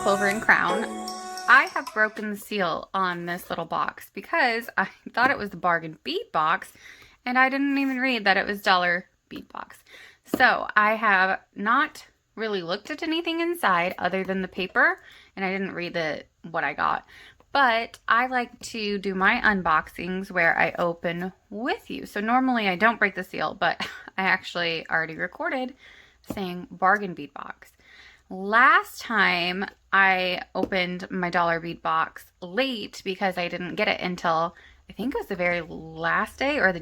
Clover and Crown. I have broken the seal on this little box because I thought it was the bargain bead box and I didn't even read that it was Dollar Bead Box. So I have not really looked at anything inside other than the paper, and I didn't read what I got. But I like to do my unboxings where I open with you. So normally I don't break the seal, but I actually already recorded saying bargain bead box. Last time I opened my Dollar Bead Box late because I didn't get it until I think it was the very last day, or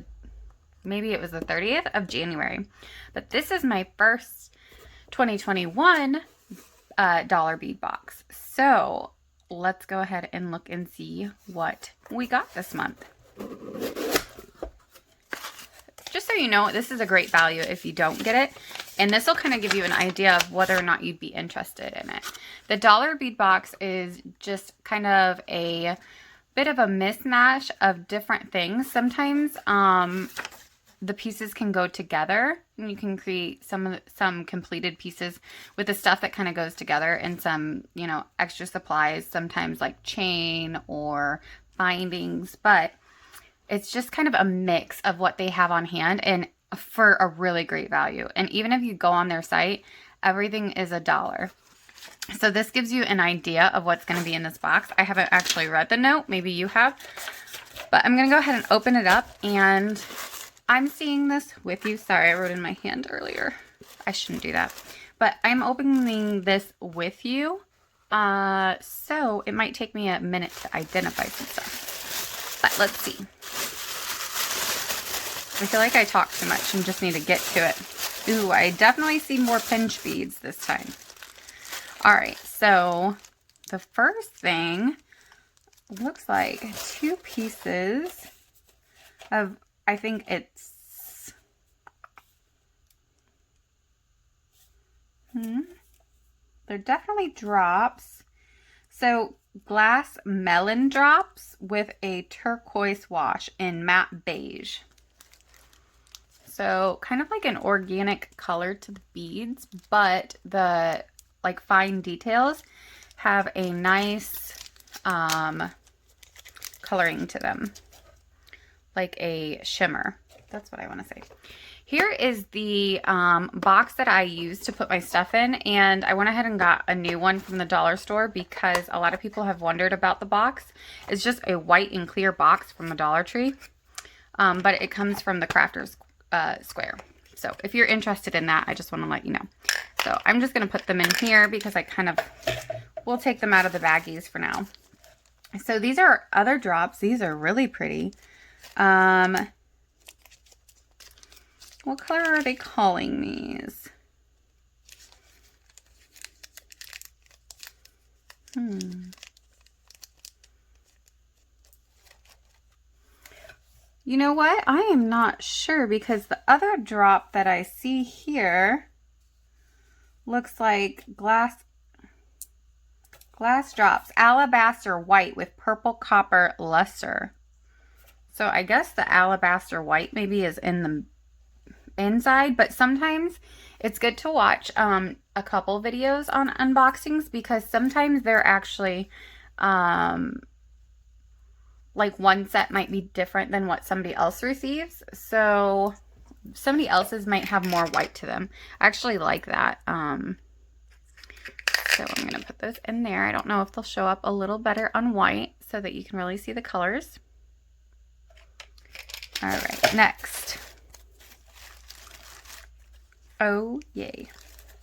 maybe it was the 30th of January. But this is my first 2021 Dollar Bead Box. So let's go ahead and look and see what we got this month. Just so you know, this is a great value if you don't get it. And this will kind of give you an idea of whether or not you'd be interested in it. The Dollar Bead Box is just kind of a bit of a mismatch of different things. Sometimes the pieces can go together, and you can create some completed pieces with the stuff that kind of goes together, and some, you know, extra supplies, sometimes like chain or bindings, but it's just kind of a mix of what they have on hand, and for a really great value. And even if you go on their site, everything is $1. So this gives you an idea of what's going to be in this box. I haven't actually read the note, maybe you have, but I'm going to go ahead and open it up, and I'm seeing this with you. Sorry, I wrote in my hand earlier. I shouldn't do that. But I'm opening this with you. So it might take me a minute to identify some stuff. But let's see. I feel like I talk too much and just need to get to it. Ooh, I definitely see more pinch beads this time. All right, so the first thing looks like 2 pieces of, I think it's, they're definitely drops. So glass melon drops with a turquoise wash in matte beige. So kind of like an organic color to the beads, but the like fine details have a nice coloring to them, like a shimmer. That's what I want to say. Here is the box that I use to put my stuff in, and I went ahead and got a new one from the dollar store because a lot of people have wondered about the box. It's just a white and clear box from the Dollar Tree, but it comes from the Crafter's Square. So if you're interested in that, I just want to let you know. So I'm just going to put them in here because I kind of will take them out of the baggies for now. So these are other drops. These are really pretty. What color are they calling these? You know what? I am not sure because the other drop that I see here looks like glass drops, alabaster white with purple copper luster. So I guess the alabaster white maybe is in the inside, but sometimes it's good to watch a couple videos on unboxings because sometimes they're actually like one set might be different than what somebody else receives. So somebody else's might have more white to them. I actually like that. So I'm going to put this in there. I don't know if they'll show up a little better on white so that you can really see the colors. All right, next. Oh, yay.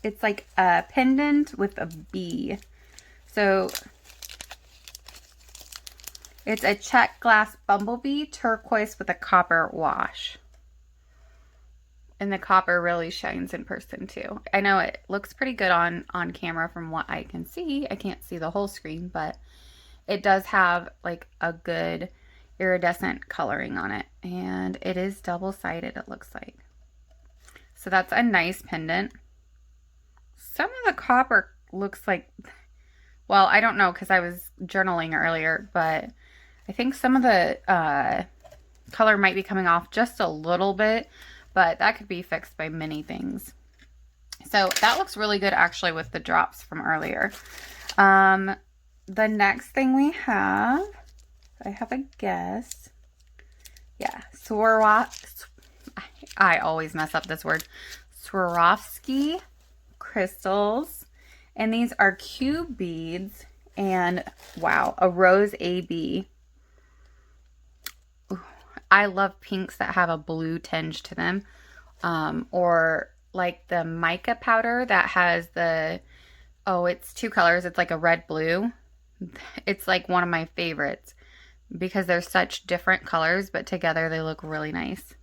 It's like a pendant with a bee. So it's a check glass bumblebee turquoise with a copper wash. And the copper really shines in person too. I know it looks pretty good on camera from what I can see. I can't see the whole screen, but it does have like a good iridescent coloring on it. And it is double-sided, it looks like. So that's a nice pendant. Some of the copper looks like, well, I don't know because I was journaling earlier, but I think some of the color might be coming off just a little bit, but that could be fixed by many things. So that looks really good actually with the drops from earlier. The next thing we have, I have a guess. Yeah, I always mess up this word. Swarovski crystals. And these are cube beads. And wow, a rose AB. Ooh, I love pinks that have a blue tinge to them. Or like the mica powder that has the, oh, it's two colors. It's like a red blue. It's like one of my favorites because they're such different colors, but together they look really nice.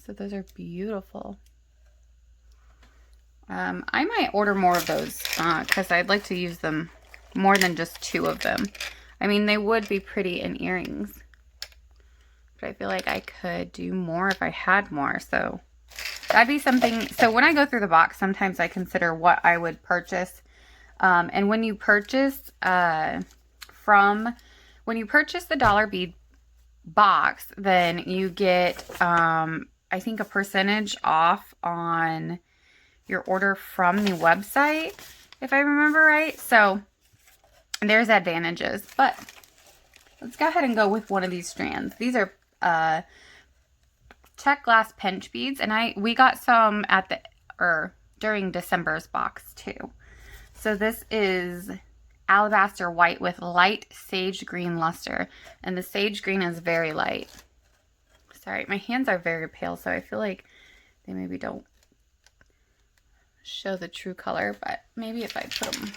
So those are beautiful. I might order more of those because I'd like to use them more than just two of them. I mean, they would be pretty in earrings, but I feel like I could do more if I had more. So that'd be something. So when I go through the box, sometimes I consider what I would purchase. And when you purchase when you purchase the Dollar Bead Box, then you get, I think, a percentage off on your order from the website, if I remember right. So there's advantages, but let's go ahead and go with one of these strands. These are check glass pinch beads, and we got some at during December's box too. So this is alabaster white with light sage green luster, and the sage green is very light. Sorry, my hands are very pale, so I feel like they maybe don't show the true color, but maybe if I put them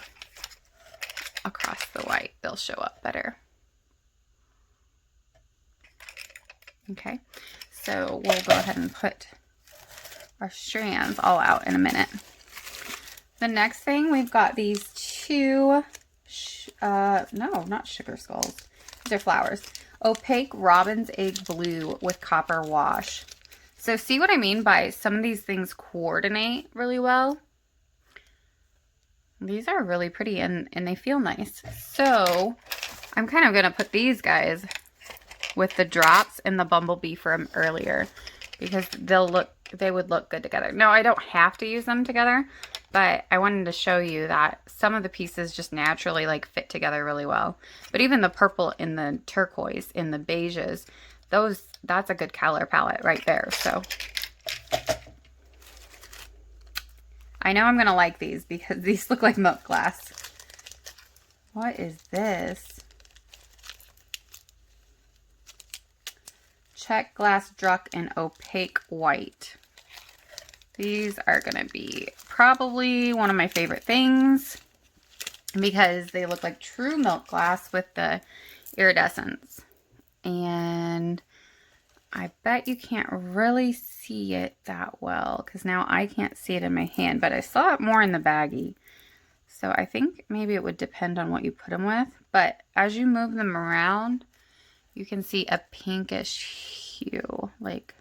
across the white, they'll show up better. Okay, so we'll go ahead and put our strands all out in a minute. The next thing, we've got these two, no, not sugar skulls. These are flowers. Opaque robin's egg blue with copper wash. So see what I mean by some of these things coordinate really well? These are really pretty and they feel nice. So I'm kind of going to put these guys with the drops and the bumblebee from earlier because they would look good together. No, I don't have to use them together, but I wanted to show you that some of the pieces just naturally like fit together really well. But even the purple and the turquoise and the beiges, that's a good color palette right there. So I know I'm going to like these because these look like milk glass. What is this? Check glass druck in opaque white. These are going to be probably one of my favorite things because they look like true milk glass with the iridescence. And I bet you can't really see it that well because now I can't see it in my hand, but I saw it more in the baggie. So I think maybe it would depend on what you put them with. But as you move them around, you can see a pinkish hue, like,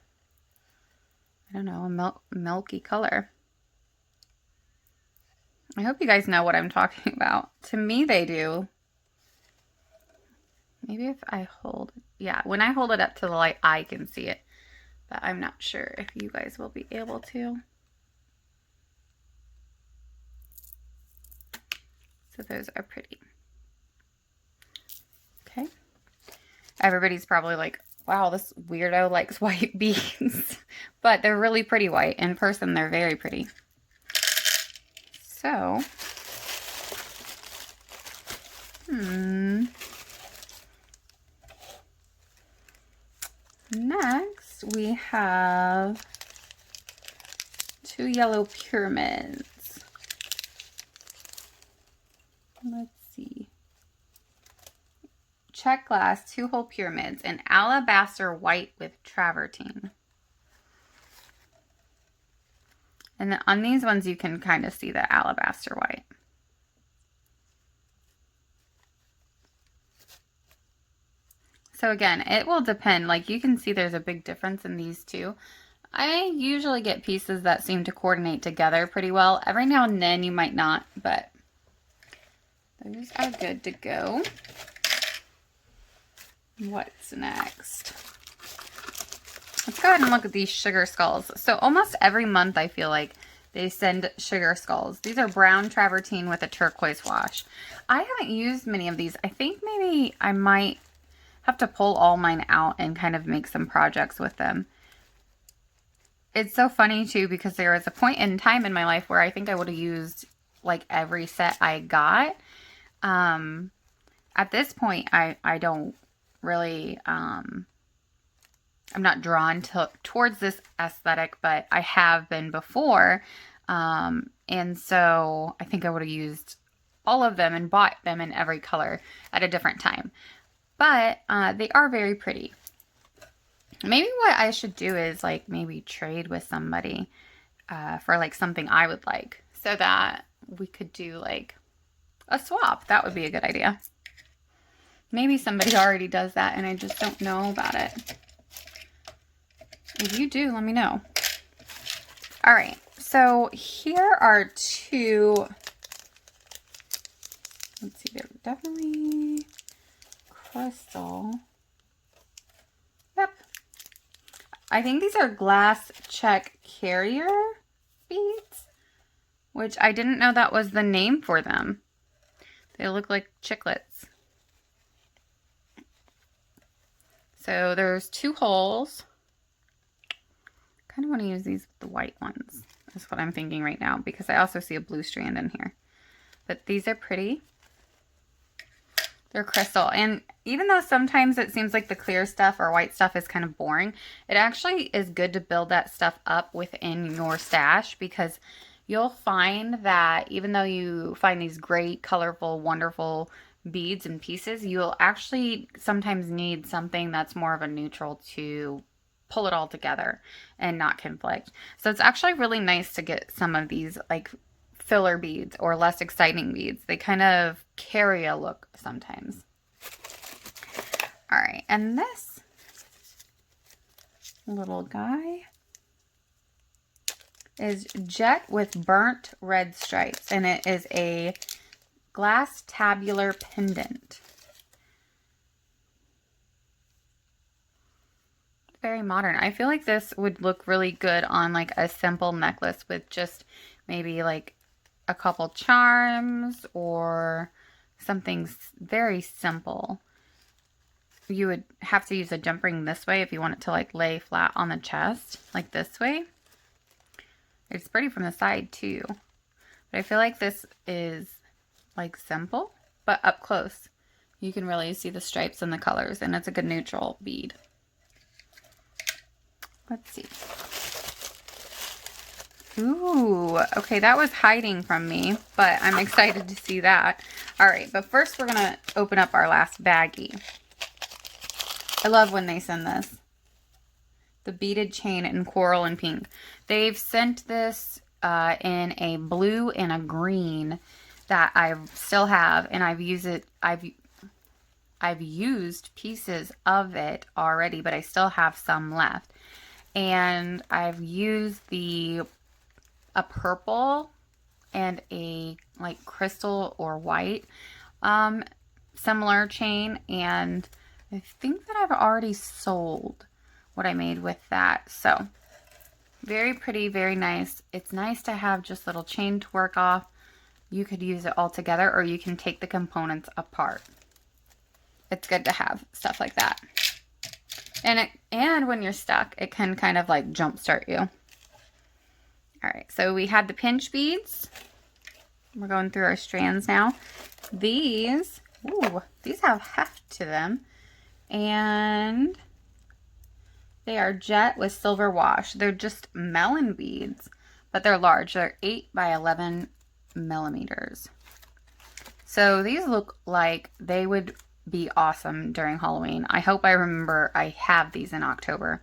I don't know, a milky color. I hope you guys know what I'm talking about. To me, they do. Maybe if I hold, yeah, when I hold it up to the light, I can see it. But I'm not sure if you guys will be able to. So those are pretty. Okay. Everybody's probably like, wow, this weirdo likes white beads. But they're really pretty white. In person, they're very pretty. So, next we have two yellow pyramids. Let's see. Check glass, 2-hole pyramids, and alabaster white with travertine. And then on these ones, you can kind of see the alabaster white. So again, it will depend. Like you can see there's a big difference in these two. I usually get pieces that seem to coordinate together pretty well. Every now and then you might not, but those are good to go. What's next? Let's go ahead and look at these sugar skulls. So almost every month I feel like they send sugar skulls. These are brown travertine with a turquoise wash. I haven't used many of these. I think maybe I might have to pull all mine out and kind of make some projects with them. It's so funny too, because there was a point in time in my life where I think I would have used like every set I got. At this point, I don't really, I'm not drawn towards this aesthetic, but I have been before. And so I think I would have used all of them and bought them in every color at a different time. But they are very pretty. Maybe what I should do is like maybe trade with somebody for like something I would like, so that we could do like a swap. That would be a good idea. Maybe somebody already does that and I just don't know about it. If you do, let me know. All right, so here are two. Let's see, they're definitely crystal. Yep. I think these are glass check carrier beads, which I didn't know that was the name for them. They look like chiclets. So there's 2 holes. Kind of want to use these with the white ones. That's what I'm thinking right now, because I also see a blue strand in here. But these are pretty. They're crystal. And even though sometimes it seems like the clear stuff or white stuff is kind of boring, it actually is good to build that stuff up within your stash, because you'll find that even though you find these great, colorful, wonderful beads and pieces, you'll actually sometimes need something that's more of a neutral to pull it all together and not conflict. So it's actually really nice to get some of these like filler beads or less exciting beads. They kind of carry a look sometimes. All right, and this little guy is jet with burnt red stripes, and it is a glass tabular pendant. Very modern. I feel like this would look really good on like a simple necklace with just maybe like a couple charms or something very simple. You would have to use a jump ring this way if you want it to like lay flat on the chest, like this way. It's pretty from the side too. But I feel like this is like simple, but up close you can really see the stripes and the colors, and it's a good neutral bead. Let's see. Ooh, okay, that was hiding from me, but I'm excited to see that. All right, but first we're gonna open up our last baggie. I love when they send this. The beaded chain in coral and pink. They've sent this in a blue and a green that I still have, and I've used it. I've used pieces of it already, but I still have some left. And I've used a purple and a like crystal or white similar chain, and I think that I've already sold what I made with that. So very pretty, very nice. It's nice to have just little chain to work off. You could use it all together, or you can take the components apart. It's good to have stuff like that. And when you're stuck, it can kind of like jumpstart you. All right, so we had the pinch beads. We're going through our strands now. These have heft to them. And they are jet with silver wash. They're just melon beads, but they're large. They're 8 by 11 millimeters. So these look like they would be awesome during Halloween. I hope I remember I have these in October,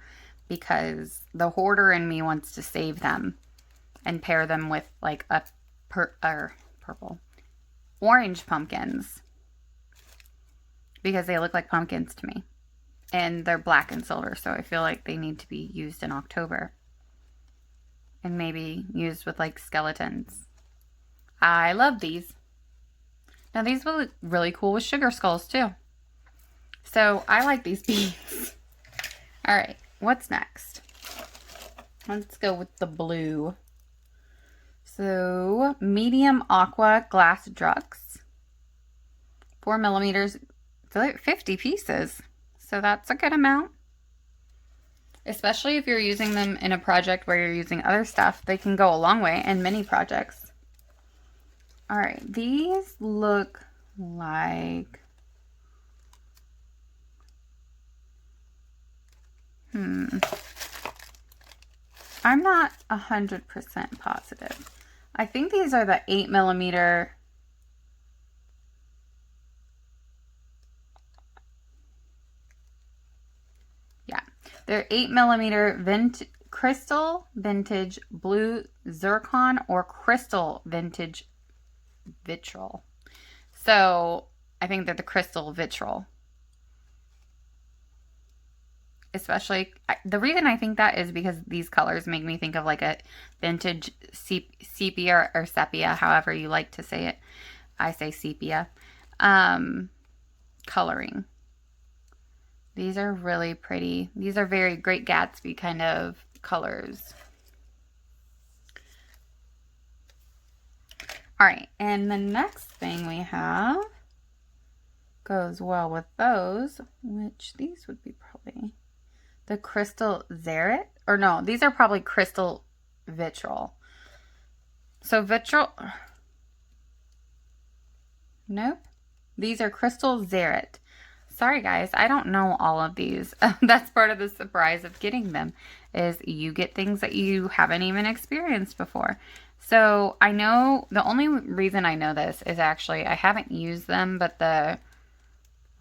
because the hoarder in me wants to save them and pair them with like a orange pumpkins, because they look like pumpkins to me. And they're black and silver, so I feel like they need to be used in October. And maybe used with like skeletons. I love these. Now these will look really cool with sugar skulls too. So I like these beads. All right, what's next? Let's go with the blue. So medium aqua glass drugs, 4 millimeters, 50 pieces. So that's a good amount. Especially if you're using them in a project where you're using other stuff, they can go a long way in many projects. All right, these look like, I'm not 100% positive. I think these are the 8 millimeter. Yeah, they're 8 millimeter crystal vintage blue zircon or crystal vintage vitriol. So I think they're the crystal vitriol. Especially, the reason I think that is because these colors make me think of like a vintage sepia or sepia, however you like to say it. I say sepia. Coloring. These are really pretty. These are very Great Gatsby kind of colors. All right, and the next thing we have goes well with those, which these would be probably the crystal zarrat, or no, these are probably crystal vitriol. So vitriol, nope, these are crystal zarrat. Sorry guys, I don't know all of these. That's part of the surprise of getting them, is you get things that you haven't even experienced before. So I know, the only reason I know this is actually I haven't used them, but the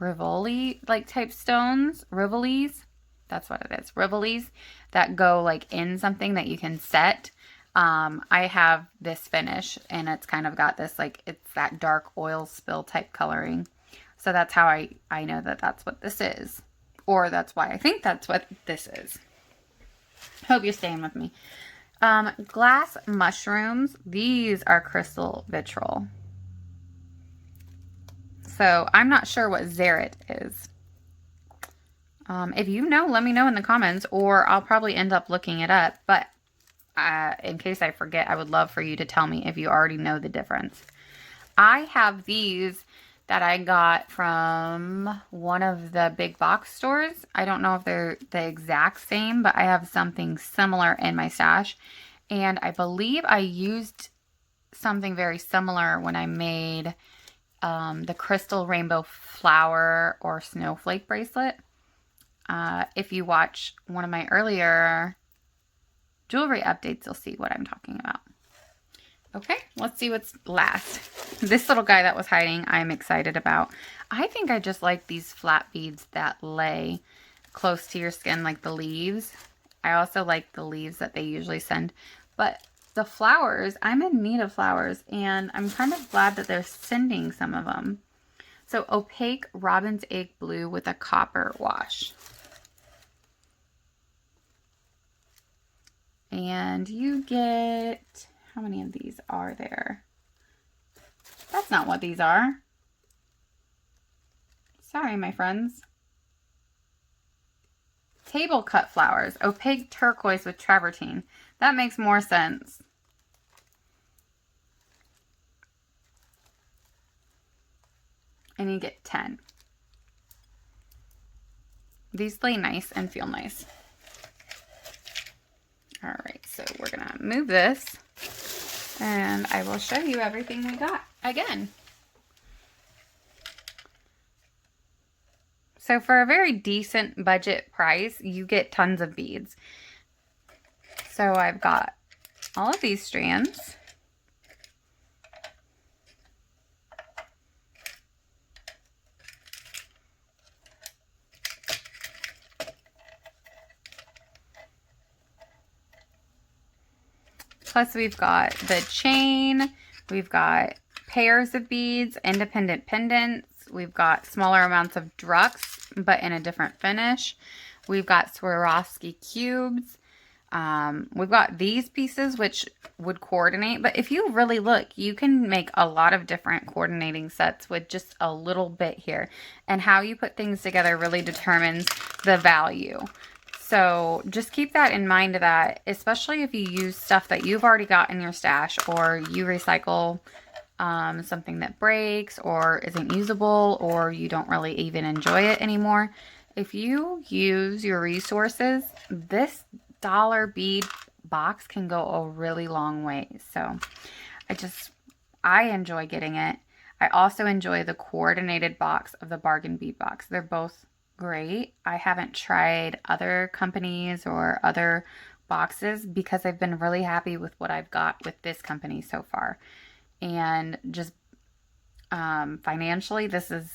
Rivoli like type stones, Rivolis, that's what it is, Rivolis that go like in something that you can set. I have this finish and it's kind of got this like, it's that dark oil spill type coloring. So that's how I know that that's what this is. Or that's why I think that's what this is. Hope you're staying with me. Glass mushrooms. These are crystal vitriol. So I'm not sure what zarrat is. If you know, let me know in the comments, or I'll probably end up looking it up. But in case I forget, I would love for you to tell me if you already know the difference. I have these that I got from one of the big box stores. I don't know if they're the exact same, but I have something similar in my stash. And I believe I used something very similar when I made the crystal rainbow flower or snowflake bracelet. If you watch one of my earlier jewelry updates, you'll see what I'm talking about. Okay, let's see what's last. This little guy that was hiding, I'm excited about. I think I just like these flat beads that lay close to your skin, like the leaves. I also like the leaves that they usually send. But the flowers, I'm in need of flowers, and I'm kind of glad that they're sending some of them. So opaque robin's egg blue with a copper wash. And you get, how many of these are there? That's not what these are. Sorry, my friends. Table cut flowers, opaque turquoise with travertine. That makes more sense. And you get 10. These lay nice and feel nice. All right, so we're gonna move this and I will show you everything we got again. So for a very decent budget price, you get tons of beads. So I've got all of these strands. Plus we've got the chain, we've got pairs of beads, independent pendants, we've got smaller amounts of drugs, but in a different finish. We've got Swarovski cubes. We've got these pieces which would coordinate, but if you really look, you can make a lot of different coordinating sets with just a little bit here. And how you put things together really determines the value. So just keep that in mind, that especially if you use stuff that you've already got in your stash, or you recycle something that breaks or isn't usable, or you don't really even enjoy it anymore. If you use your resources, this dollar bead box can go a really long way. So I enjoy getting it. I also enjoy the coordinated box of the bargain bead box. They're both great. I haven't tried other companies or other boxes because I've been really happy with what I've got with this company so far. And just financially, this is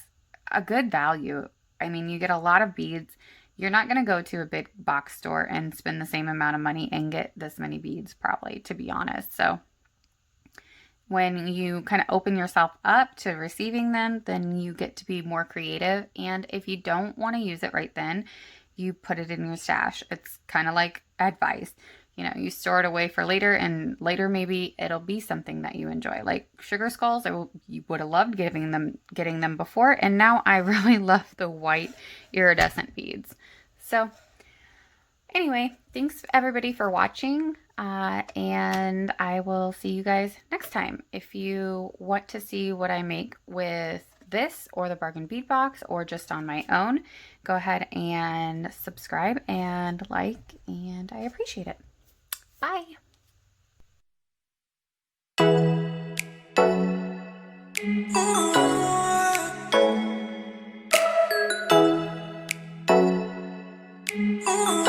a good value. I mean, you get a lot of beads. You're not going to go to a big box store and spend the same amount of money and get this many beads, probably, to be honest. So when you kind of open yourself up to receiving them, then you get to be more creative. And if you don't want to use it right then, you put it in your stash. It's kind of like advice. You know, you store it away for later, and later maybe it'll be something that you enjoy. Like sugar skulls, you would have loved getting them before, and now I really love the white iridescent beads. So anyway, thanks everybody for watching, and I will see you guys next time. If you want to see what I make with this or the bargain bead box, or just on my own, go ahead and subscribe and like, and I appreciate it. Bye. Oh.